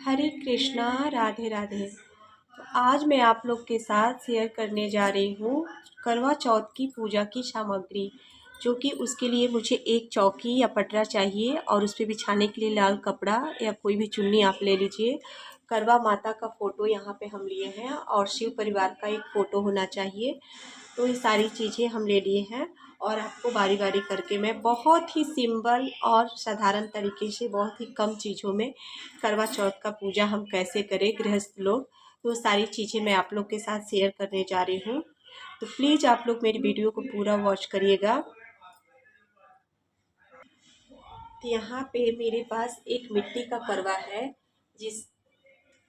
हरे कृष्णा, राधे राधे। तो आज मैं आप लोग के साथ शेयर करने जा रही हूँ करवा चौथ की पूजा की सामग्री, जो कि उसके लिए मुझे एक चौकी या पटरा चाहिए और उस पर बिछाने के लिए लाल कपड़ा या कोई भी चुन्नी आप ले लीजिए। करवा माता का फ़ोटो यहाँ पे हम लिए हैं और शिव परिवार का एक फ़ोटो होना चाहिए। तो ये सारी चीज़ें हम ले लिए हैं और आपको बारी बारी करके मैं बहुत ही सिंपल और साधारण तरीके से बहुत ही कम चीज़ों में करवा चौथ का पूजा हम कैसे करें गृहस्थ लोग, तो सारी चीज़ें मैं आप लोग के साथ शेयर करने जा रही हूँ। तो प्लीज़ आप लोग मेरी वीडियो को पूरा वॉच करिएगा। तो यहाँ पे मेरे पास एक मिट्टी का करवा है जिस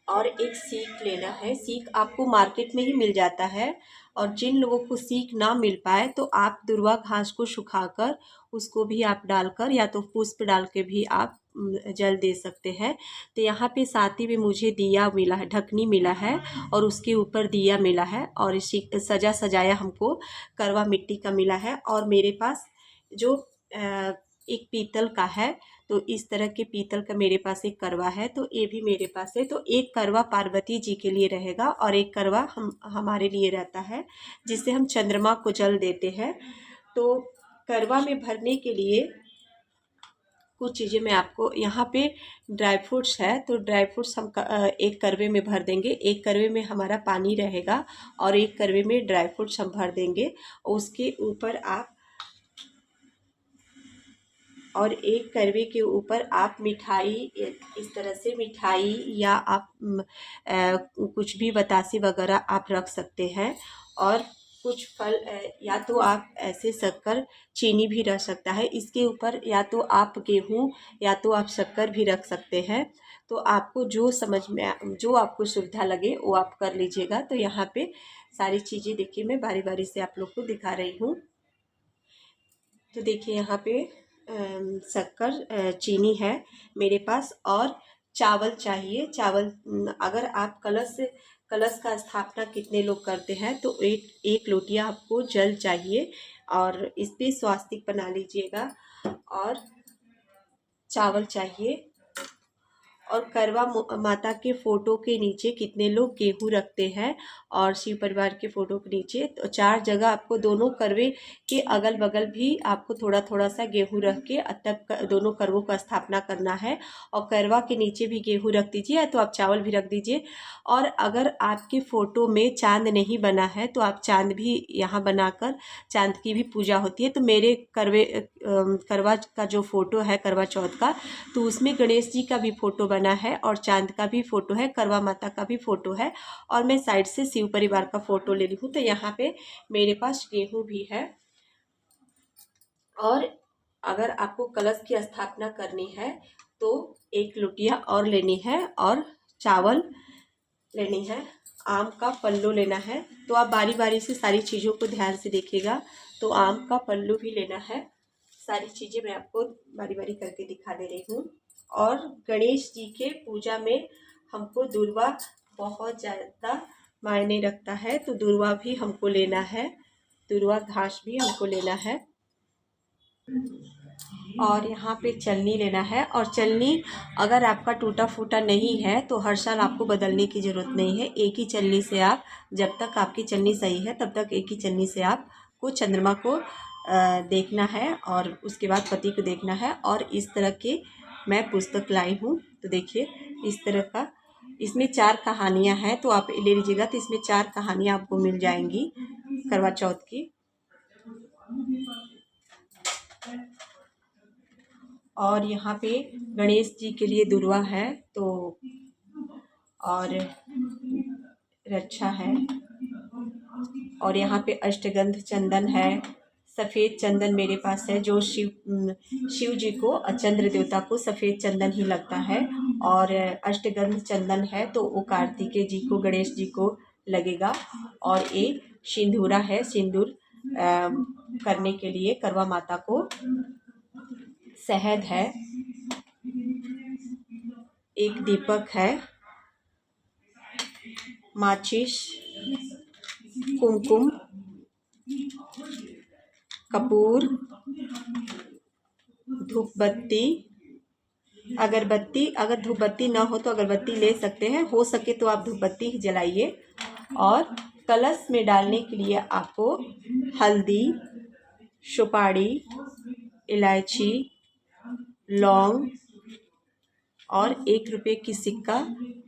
और एक सीख लेना है। सीख आपको मार्केट में ही मिल जाता है और जिन लोगों को सीख ना मिल पाए तो आप दुर्वा घास को सुखाकर उसको भी आप डालकर या तो पुष्प डाल के भी आप जल दे सकते हैं। तो यहाँ पे साथी में मुझे दिया मिला है, ढकनी मिला है और उसके ऊपर दिया मिला है और इसी सजा सजाया हमको करवा मिट्टी का मिला है। और मेरे पास जो एक पीतल का है, तो इस तरह के पीतल का मेरे पास एक करवा है, तो ये भी मेरे पास है। तो एक करवा पार्वती जी के लिए रहेगा और एक करवा हमारे लिए रहता है जिससे हम चंद्रमा को जल देते हैं। तो करवा में भरने के लिए कुछ चीज़ें मैं आपको यहाँ पे ड्राई फ्रूट्स है, तो ड्राई फ्रूट्स हम एक करवे में भर देंगे। एक करवे में हमारा पानी रहेगा और एक करवे में ड्राई फ्रूट्स हम भर देंगे। उसके ऊपर आप और एक करवे के ऊपर आप मिठाई, इस तरह से मिठाई या आप कुछ भी बतासे वगैरह आप रख सकते हैं। और कुछ फल, या तो आप ऐसे शक्कर चीनी भी रख सकता है इसके ऊपर, या तो आप गेहूँ या तो आप शक्कर भी रख सकते हैं। तो आपको जो समझ में जो आपको सुविधा लगे वो आप कर लीजिएगा। तो यहाँ पे सारी चीज़ें देखिए मैं बारी बारी से आप लोग को दिखा रही हूँ। तो देखिए यहाँ पे शक्कर, चीनी है मेरे पास और चावल चाहिए। चावल, अगर आप कलश का स्थापना कितने लोग करते हैं तो एक लोटिया आपको जल चाहिए और इस पे स्वास्तिक बना लीजिएगा। और चावल चाहिए और करवा माता के फ़ोटो के नीचे कितने लोग गेहूँ रखते हैं और शिव परिवार के फ़ोटो के नीचे तो 4 जगह आपको दोनों करवे के अगल बगल भी आपको थोड़ा थोड़ा सा गेहूँ रख के तब दोनों करवों का स्थापना करना है। और करवा के नीचे भी गेहूँ रख दीजिए, तो आप चावल भी रख दीजिए। और अगर आपके फ़ोटो में चाँद नहीं बना है तो आप चाँद भी यहाँ बनाकर चाँद की भी पूजा होती है। तो मेरे करवा का जो फ़ोटो है करवा चौथ का, तो उसमें गणेश जी का भी फ़ोटो बना है और चांद का भी फ़ोटो है, करवा माता का भी फ़ोटो है और मैं साइड से शिव परिवार का फ़ोटो ले ली हूँ। तो यहाँ पे मेरे पास गेहूँ भी है। और अगर आपको कलश की स्थापना करनी है तो एक लुटिया और लेनी है और चावल लेनी है, आम का पल्लू लेना है। तो आप बारी बारी से सारी चीज़ों को ध्यान से देखिएगा। तो आम का पल्लू भी लेना है। सारी चीज़ें मैं आपको बारी बारी करके दिखा दे रही हूँ। और गणेश जी के पूजा में हमको दुर्वा बहुत ज़्यादा मायने रखता है, तो दुर्वा भी हमको लेना है, दुर्वा घास भी हमको लेना है। और यहाँ पे चलनी लेना है। और चलनी अगर आपका टूटा फूटा नहीं है तो हर साल आपको बदलने की ज़रूरत नहीं है। एक ही चलनी से आप, जब तक आपकी चलनी सही है तब तक एक ही चलनी से आपको चंद्रमा को देखना है और उसके बाद पति को देखना है। और इस तरह के मैं पुस्तक लाई हूँ। तो देखिए इस तरह का, इसमें 4 कहानियाँ हैं, तो आप ले लीजिएगा। तो इसमें 4 कहानियाँ आपको मिल जाएंगी करवा चौथ की। और यहाँ पे गणेश जी के लिए दुर्वा है, तो और रक्षा है। और यहाँ पे अष्टगंध चंदन है, सफ़ेद चंदन मेरे पास है जो शिव जी को, चंद्र देवता को सफ़ेद चंदन ही लगता है। और अष्टगंध चंदन है तो वो कार्तिकेय जी को, गणेश जी को लगेगा। और एक सिंदूरा है, सिंदूर करने के लिए करवा माता को। शहद है, एक दीपक है, माचिस, कुमकुम, कपूर, धूप बत्ती, अगरबत्ती, अगर धूप बत्ती ना हो तो अगरबत्ती ले सकते हैं, हो सके तो आप धूप बत्ती ही जलाइए। और कलश में डालने के लिए आपको हल्दी, सुपारी, इलायची, लौंग और 1 रुपये की सिक्का,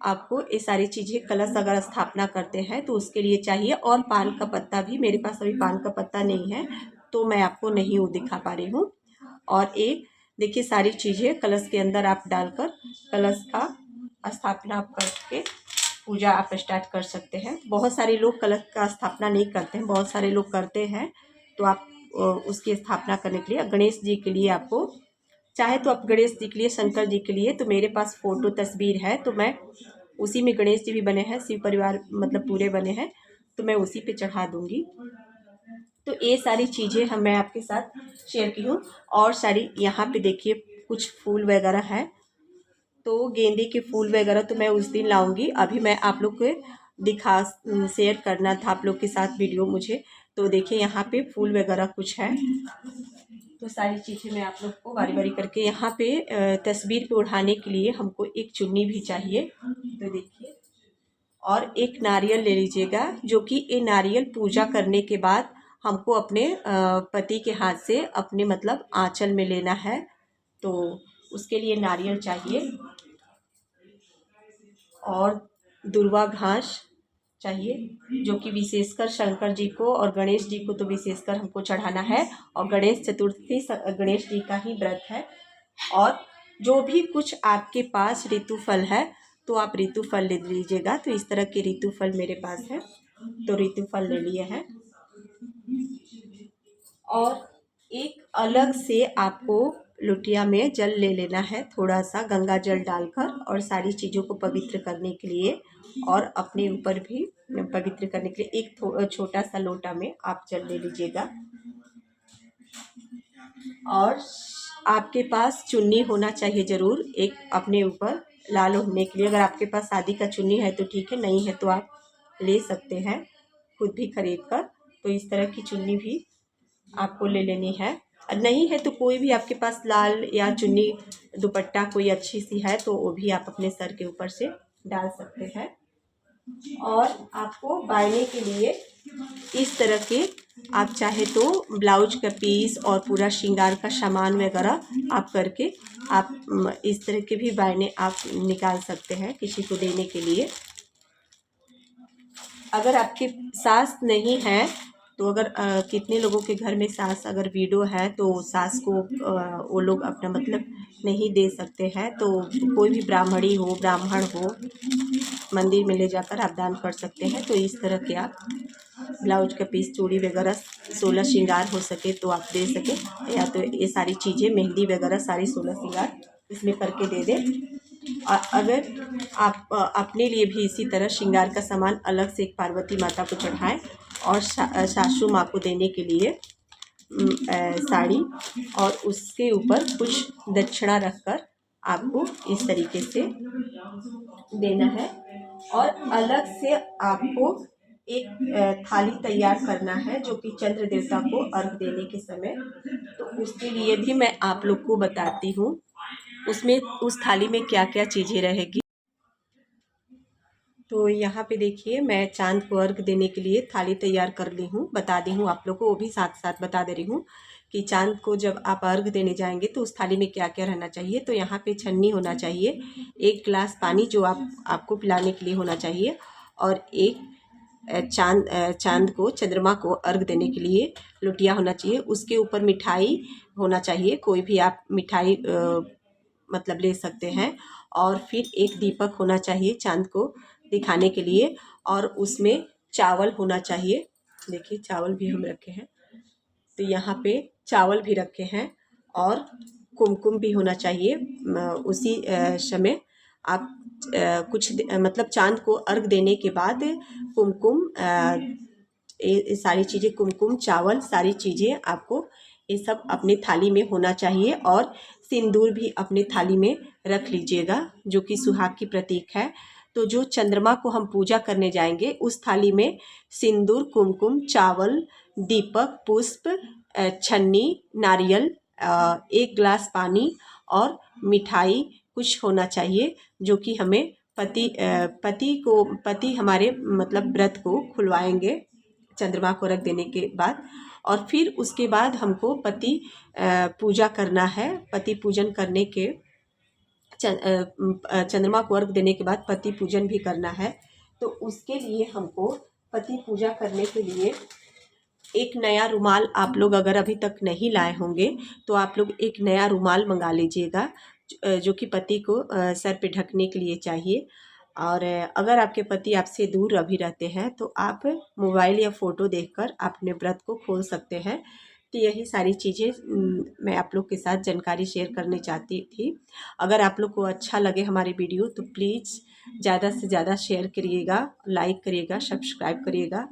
आपको ये सारी चीज़ें कलश अगर स्थापना करते हैं तो उसके लिए चाहिए। और पान का पत्ता भी, मेरे पास अभी पान का पत्ता नहीं है तो मैं आपको नहीं वो दिखा पा रही हूँ। और एक देखिए, सारी चीज़ें कलश के अंदर आप डालकर कलश का स्थापना आप करके पूजा आप स्टार्ट कर सकते हैं। बहुत सारे लोग कलश का स्थापना नहीं करते हैं, बहुत सारे लोग करते हैं। तो आप उसकी स्थापना करने के लिए, गणेश जी के लिए आपको चाहे तो आप गणेश जी के लिए, शंकर जी के लिए तो मेरे पास फ़ोटो तस्वीर है तो मैं उसी में, गणेश जी भी बने हैं, शिव परिवार मतलब पूरे बने हैं, तो मैं उसी पे चढ़ा दूँगी। तो ये सारी चीज़ें मैं आपके साथ शेयर की हूँ। और सारी यहाँ पे देखिए कुछ फूल वगैरह है, तो गेंदे के फूल वगैरह तो मैं उस दिन लाऊंगी। अभी मैं आप लोग को दिखा शेयर करना था आप लोग के साथ वीडियो मुझे। तो देखिए यहाँ पे फूल वगैरह कुछ है, तो सारी चीज़ें मैं आप लोग को बारी बारी करके, यहाँ पे तस्वीर पे ओढ़ाने के लिए हमको एक चुन्नी भी चाहिए, तो देखिए। और एक नारियल ले लीजिएगा, जो कि ये नारियल पूजा करने के बाद हमको अपने पति के हाथ से अपने मतलब आंचल में लेना है, तो उसके लिए नारियल चाहिए। और दुर्वा घास चाहिए, जो कि विशेषकर शंकर जी को और गणेश जी को तो विशेषकर हमको चढ़ाना है। और गणेश चतुर्थी गणेश जी का ही व्रत है। और जो भी कुछ आपके पास ऋतु फल है तो आप ऋतु फल ले लीजिएगा। तो इस तरह के ऋतु फल मेरे पास है, तो ऋतु फल ले लिए हैं। और एक अलग से आपको लोटिया में जल ले लेना है, थोड़ा सा गंगा जल डालकर, और सारी चीज़ों को पवित्र करने के लिए और अपने ऊपर भी पवित्र करने के लिए एक छोटा सा लोटा में आप जल ले लीजिएगा। और आपके पास चुन्नी होना चाहिए ज़रूर एक अपने ऊपर लाल होने के लिए। अगर आपके पास शादी का चुन्नी है तो ठीक है, नहीं है तो आप ले सकते हैं खुद भी खरीद कर। तो इस तरह की चुन्नी भी आपको ले लेनी है। नहीं है तो कोई भी आपके पास लाल या चुन्नी दुपट्टा कोई अच्छी सी है तो वो भी आप अपने सर के ऊपर से डाल सकते हैं। और आपको बायने के लिए इस तरह के, आप चाहे तो ब्लाउज का पीस और पूरा श्रृंगार का सामान वगैरह आप करके आप इस तरह के भी बायने आप निकाल सकते हैं किसी को देने के लिए। अगर आपकी सास नहीं है तो अगर कितने लोगों के घर में सास अगर विडो है तो सास को वो लोग अपना मतलब नहीं दे सकते हैं, तो कोई भी ब्राह्मणी हो, ब्राह्मण हो, मंदिर में ले जाकर आप दान कर सकते हैं। तो इस तरह के आप ब्लाउज का पीस, चूड़ी वगैरह, 16 श्रृंगार हो सके तो आप दे सके, या तो ये सारी चीज़ें, मेहंदी वगैरह सारी 16 श्रृंगार इसमें करके दे दें। और अगर आप अपने लिए भी इसी तरह श्रृंगार का सामान अलग से एक पार्वती माता को चढ़ाएं और सासू माँ को देने के लिए साड़ी, और उसके ऊपर कुछ दक्षिणा रखकर आपको इस तरीके से देना है। और अलग से आपको एक थाली तैयार करना है जो कि चंद्र देवता को अर्घ देने के समय, तो उसके लिए भी मैं आप लोग को बताती हूँ उसमें उस थाली में क्या क्या चीज़ें रहेगी। तो यहाँ पे देखिए मैं चांद को अर्घ देने के लिए थाली तैयार कर ली हूँ, बता दी हूँ आप लोग को, वो भी साथ साथ बता दे रही हूँ कि चांद को जब आप अर्घ देने जाएंगे तो उस थाली में क्या क्या रहना चाहिए। तो यहाँ पे छन्नी होना चाहिए, 1 गिलास पानी जो आपको पिलाने के लिए होना चाहिए, और एक चांद को, चंद्रमा को अर्घ देने के लिए लोटिया होना चाहिए। उसके ऊपर मिठाई होना चाहिए, कोई भी आप मिठाई मतलब ले सकते हैं। और फिर एक दीपक होना चाहिए चांद को दिखाने के लिए, और उसमें चावल होना चाहिए। देखिए चावल भी हम रखे हैं, तो यहाँ पे चावल भी रखे हैं। और कुमकुम भी होना चाहिए। उसी समय आप कुछ मतलब चांद को अर्घ देने के बाद कुमकुम, ये सारी चीज़ें, कुमकुम, चावल, सारी चीज़ें आपको ये सब अपनी थाली में होना चाहिए। और सिंदूर भी अपनी थाली में रख लीजिएगा जो कि सुहाग की प्रतीक है। तो जो चंद्रमा को हम पूजा करने जाएंगे उस थाली में सिंदूर, कुमकुम, चावल, दीपक, पुष्प, छन्नी, नारियल, 1 गिलास पानी और मिठाई, कुछ होना चाहिए जो कि हमें पति हमारे मतलब व्रत को खुलवाएंगे चंद्रमा को रख देने के बाद। और फिर उसके बाद हमको पति पूजा करना है। पति पूजन करने के चंद्रमा को अर्घ देने के बाद पति पूजन भी करना है। तो उसके लिए हमको पति पूजा करने के लिए एक नया रुमाल, आप लोग अगर अभी तक नहीं लाए होंगे तो आप लोग एक नया रुमाल मंगा लीजिएगा जो कि पति को सर पे ढकने के लिए चाहिए। और अगर आपके पति आपसे दूर अभी रहते हैं तो आप मोबाइल या फ़ोटो देखकर अपने व्रत को खोल सकते हैं। तो यही सारी चीज़ें मैं आप लोग के साथ जानकारी शेयर करनी चाहती थी। अगर आप लोग को अच्छा लगे हमारी वीडियो तो प्लीज़ ज़्यादा से ज़्यादा शेयर करिएगा, लाइक करिएगा, सब्सक्राइब करिएगा।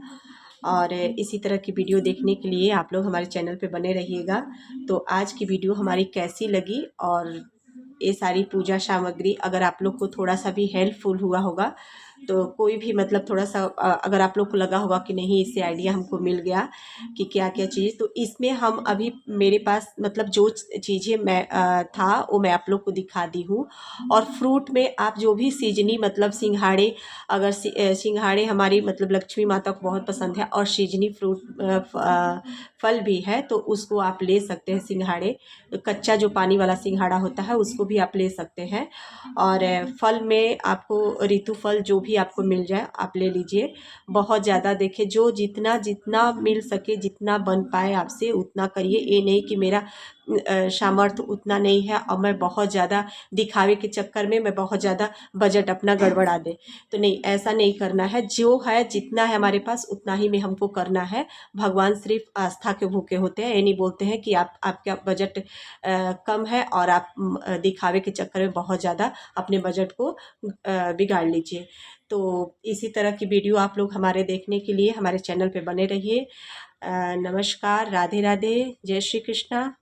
और इसी तरह की वीडियो देखने के लिए आप लोग हमारे चैनल पे बने रहिएगा। तो आज की वीडियो हमारी कैसी लगी और ये सारी पूजा सामग्री अगर आप लोग को थोड़ा सा भी हेल्पफुल हुआ होगा तो कोई भी मतलब थोड़ा सा अगर आप लोग को लगा होगा कि नहीं इससे आइडिया हमको मिल गया कि क्या क्या चीज़, तो इसमें हम अभी मेरे पास मतलब जो चीज़ें मैं था वो मैं आप लोग को दिखा दी हूँ। और फ्रूट में आप जो भी सीजनी मतलब सिंघाड़े, अगर सिंघाड़े हमारी मतलब लक्ष्मी माता को बहुत पसंद है और सीजनी फ्रूट फल भी है तो उसको आप ले सकते हैं। सिंघाड़े कच्चा जो पानी वाला सिंघाड़ा होता है उसको भी आप ले सकते हैं। और फल में आपको ऋतु फल जो भी आपको मिल जाए आप ले लीजिए। बहुत ज़्यादा देखिए जो जितना जितना मिल सके जितना बन पाए आपसे उतना करिए। ये नहीं कि मेरा सामर्थ्य उतना नहीं है और मैं बहुत ज़्यादा दिखावे के चक्कर में मैं बहुत ज़्यादा बजट अपना गड़बड़ा दे, तो नहीं, ऐसा नहीं करना है। जो है जितना है हमारे पास उतना ही में हमको करना है। भगवान सिर्फ आस्था के भूखे होते हैं। ये नहीं बोलते हैं कि आपका बजट कम है और आप दिखावे के चक्कर में बहुत ज़्यादा अपने बजट को बिगाड़ लीजिए। तो इसी तरह की वीडियो आप लोग हमारे देखने के लिए हमारे चैनल पे बने रहिए। नमस्कार, राधे राधे, जय श्री कृष्णा।